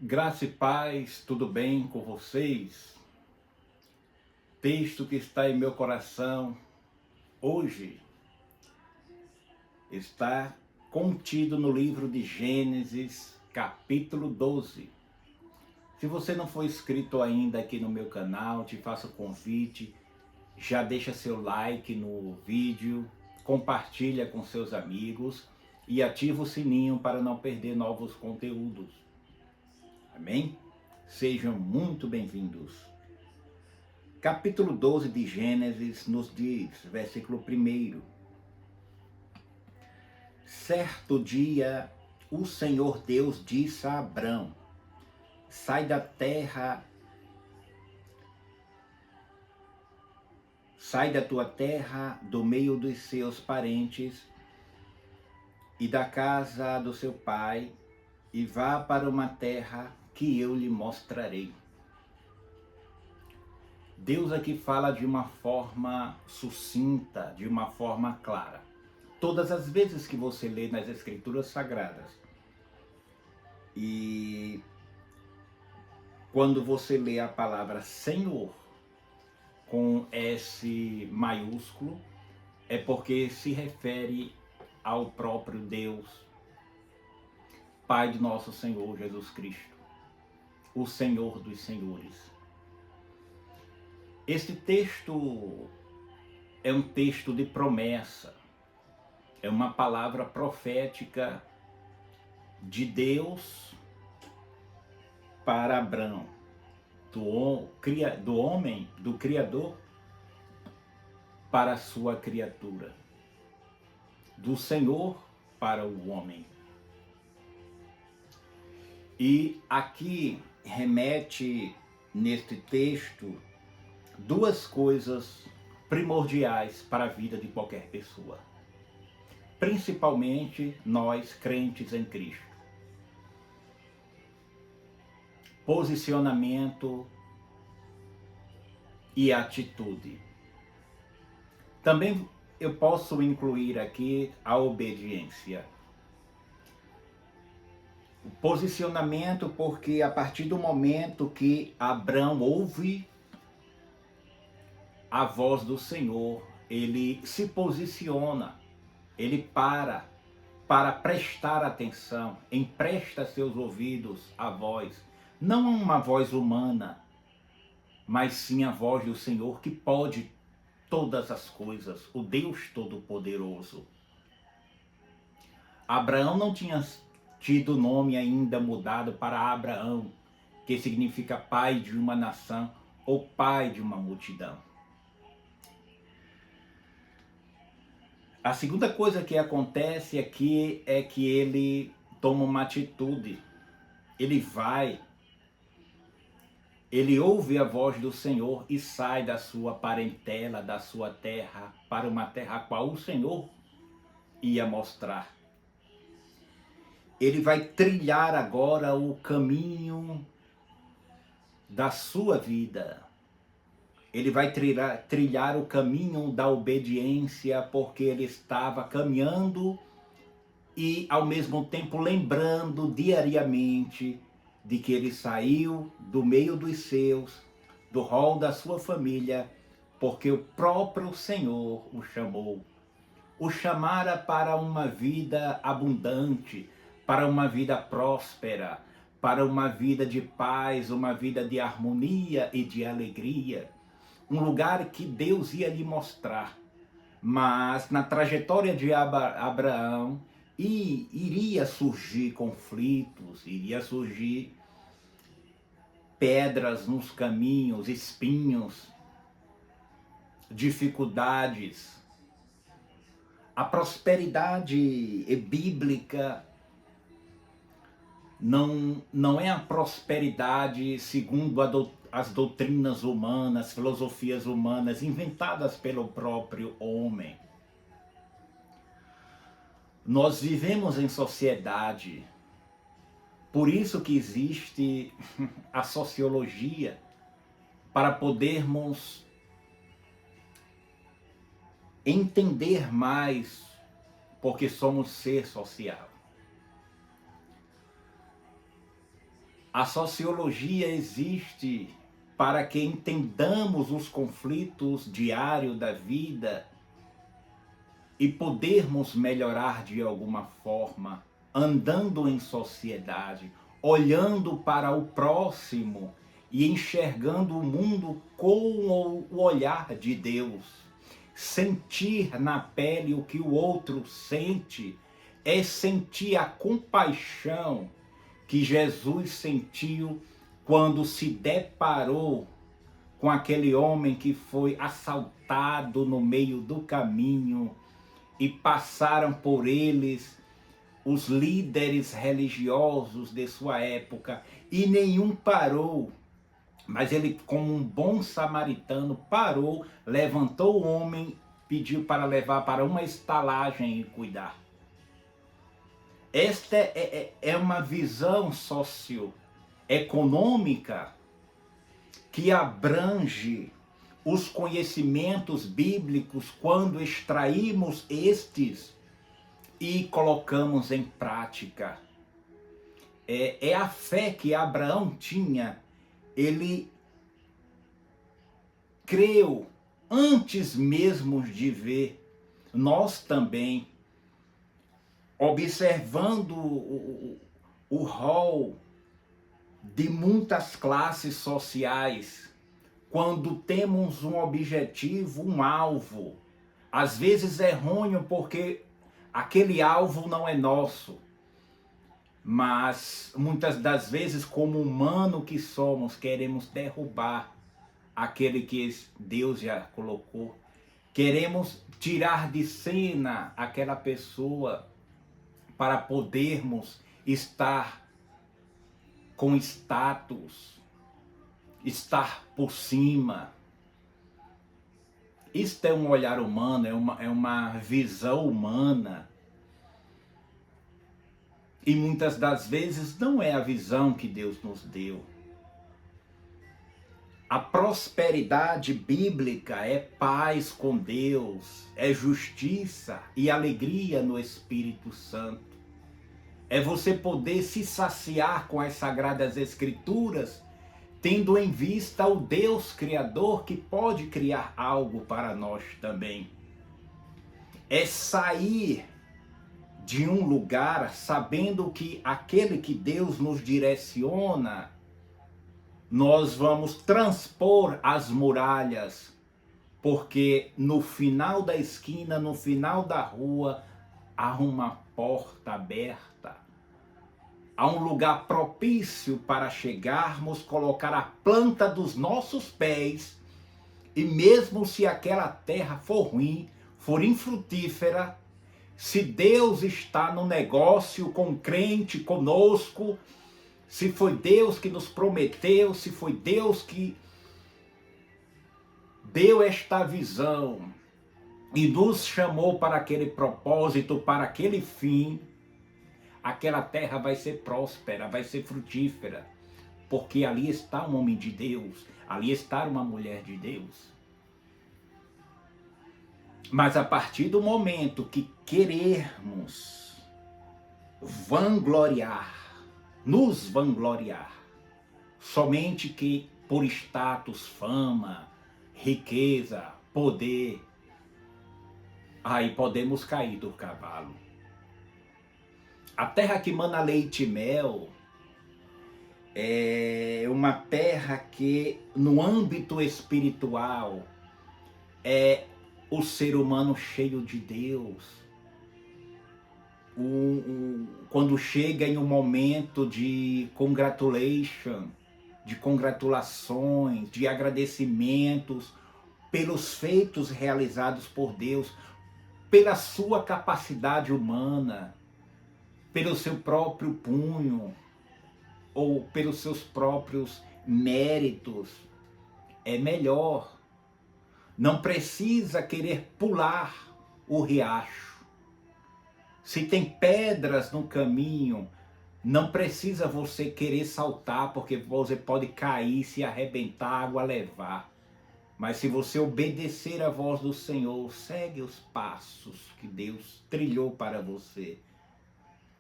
Graça e paz, tudo bem com vocês? Texto que está em meu coração hoje está contido no livro de Gênesis, capítulo 12. Se você não for inscrito ainda aqui no meu canal, te faço o convite, já deixa seu like no vídeo, compartilha com seus amigos e ativa o sininho para não perder novos conteúdos. Amém? Sejam muito bem-vindos. Capítulo 12 de Gênesis nos diz, versículo 1: Certo dia, o Senhor Deus disse a Abrão: sai da tua terra, do meio dos seus parentes e da casa do seu pai, e vá para uma terra que eu lhe mostrarei. Deus aqui fala de uma forma sucinta, de uma forma clara. Todas as vezes que você lê nas Escrituras Sagradas, e quando você lê a palavra Senhor com S maiúsculo, é porque se refere ao próprio Deus, Pai de nosso Senhor Jesus Cristo, o Senhor dos Senhores. Este texto é um texto de promessa, é uma palavra profética de Deus para Abrão, do homem, do Criador, para a sua criatura, do Senhor para o homem. E aqui remete neste texto duas coisas primordiais para a vida de qualquer pessoa, principalmente nós crentes em Cristo: posicionamento e atitude. Também eu posso incluir aqui a obediência. O posicionamento, porque a partir do momento que Abrão ouve a voz do Senhor, ele se posiciona, ele para prestar atenção, empresta seus ouvidos à voz, não uma voz humana, mas sim a voz do Senhor que pode todas as coisas, o Deus Todo-Poderoso. Abraão não tinha tido o nome ainda mudado para Abraão, que significa pai de uma nação ou pai de uma multidão. A segunda coisa que acontece aqui é que ele toma uma atitude. Ele ouve a voz do Senhor e sai da sua parentela, da sua terra, para uma terra a qual o Senhor ia mostrar. Ele vai trilhar agora o caminho da sua vida. Ele vai trilhar o caminho da obediência, porque ele estava caminhando e ao mesmo tempo lembrando diariamente de que ele saiu do meio dos seus, do rol da sua família, porque o próprio Senhor o chamou. O chamara para uma vida abundante, para uma vida próspera, para uma vida de paz, uma vida de harmonia e de alegria. Um lugar que Deus ia lhe mostrar. Mas na trajetória de Abraão, iria surgir conflitos, iria surgir pedras nos caminhos, espinhos, dificuldades. A prosperidade bíblica não é a prosperidade segundo as doutrinas humanas, filosofias humanas inventadas pelo próprio homem. Nós vivemos em sociedade, por isso que existe a sociologia, para podermos entender mais, porque somos ser social. A sociologia existe para que entendamos os conflitos diários da vida e podermos melhorar de alguma forma, andando em sociedade, olhando para o próximo e enxergando o mundo com o olhar de Deus. Sentir na pele o que o outro sente é sentir a compaixão que Jesus sentiu quando se deparou com aquele homem que foi assaltado no meio do caminho e passaram por eles os líderes religiosos de sua época e nenhum parou. Mas ele, como um bom samaritano, parou, levantou o homem, pediu para levar para uma estalagem e cuidar. Esta é uma visão socioeconômica que abrange os conhecimentos bíblicos quando extraímos estes e colocamos em prática. É a fé que Abraão tinha. Ele creu antes mesmo de ver. Nós também, observando o rol de muitas classes sociais, quando temos um objetivo, um alvo, às vezes é errôneo porque aquele alvo não é nosso, mas muitas das vezes, como humano que somos, queremos derrubar aquele que Deus já colocou, queremos tirar de cena aquela pessoa para podermos estar com status, estar por cima. Isto é um olhar humano, é uma visão humana. E muitas das vezes não é a visão que Deus nos deu. A prosperidade bíblica é paz com Deus, é justiça e alegria no Espírito Santo. É você poder se saciar com as Sagradas Escrituras, tendo em vista o Deus Criador que pode criar algo para nós também. É sair de um lugar sabendo que aquele que Deus nos direciona, nós vamos transpor as muralhas, porque no final da esquina, no final da rua, há uma porta aberta. Há um lugar propício para chegarmos, colocar a planta dos nossos pés, e mesmo se aquela terra for ruim, for infrutífera, se Deus está no negócio com o crente, conosco, se foi Deus que nos prometeu, se foi Deus que deu esta visão e nos chamou para aquele propósito, para aquele fim, aquela terra vai ser próspera, vai ser frutífera, porque ali está um homem de Deus, ali está uma mulher de Deus. Mas a partir do momento que querermos nos vangloriar, somente que por status, fama, riqueza, poder, aí podemos cair do cavalo. A terra que mana leite e mel é uma terra que, no âmbito espiritual, é o ser humano cheio de Deus. Quando chega em um momento de congratulation, de congratulações, de agradecimentos pelos feitos realizados por Deus, pela sua capacidade humana, pelo seu próprio punho, ou pelos seus próprios méritos, é melhor. Não precisa querer pular o riacho. Se tem pedras no caminho, não precisa você querer saltar, porque você pode cair, se arrebentar, a água levar. Mas se você obedecer à voz do Senhor, segue os passos que Deus trilhou para você,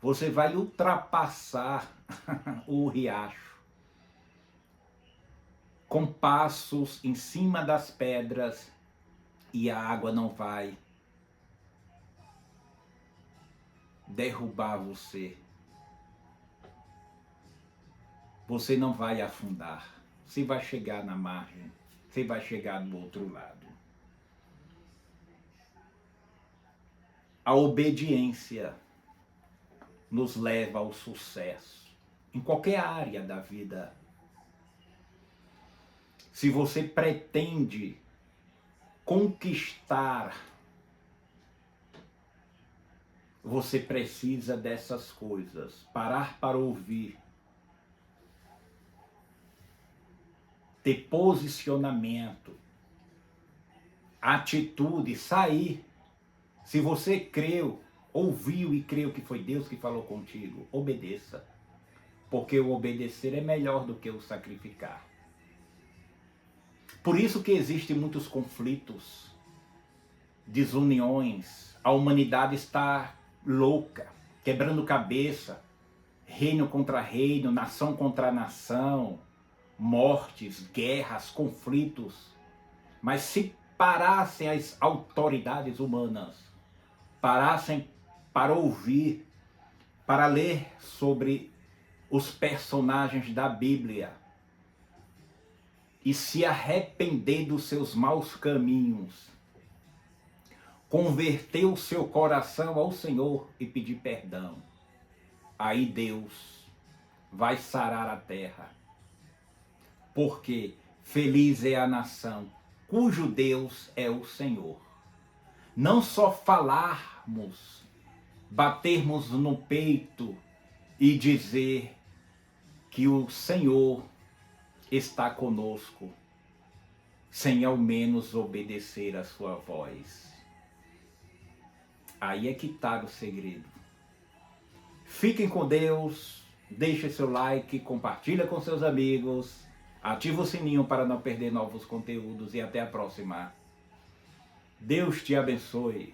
você vai ultrapassar o riacho. com passos em cima das pedras e a água não vai derrubar você. Você não vai afundar. Você vai chegar na margem. Você vai chegar do outro lado. A obediência nos leva ao sucesso em qualquer área da vida. Se você pretende conquistar, você precisa dessas coisas. Parar para ouvir. Ter posicionamento. Atitude, sair. Se você creu, ouviu e creu que foi Deus que falou contigo, obedeça. Porque o obedecer é melhor do que o sacrificar. Por isso que existem muitos conflitos, desuniões. A humanidade está louca, quebrando cabeça. Reino contra reino, nação contra nação. Mortes, guerras, conflitos. Mas se parassem as autoridades humanas, parassem para ouvir, para ler sobre os personagens da Bíblia e se arrepender dos seus maus caminhos, converter o seu coração ao Senhor e pedir perdão, aí Deus vai sarar a terra. Porque feliz é a nação cujo Deus é o Senhor. Não só falarmos, batermos no peito e dizer que o Senhor está conosco, sem ao menos obedecer a sua voz. Aí é que está o segredo. Fiquem com Deus, deixe seu like, compartilha com seus amigos, ativa o sininho para não perder novos conteúdos e até a próxima. Deus te abençoe.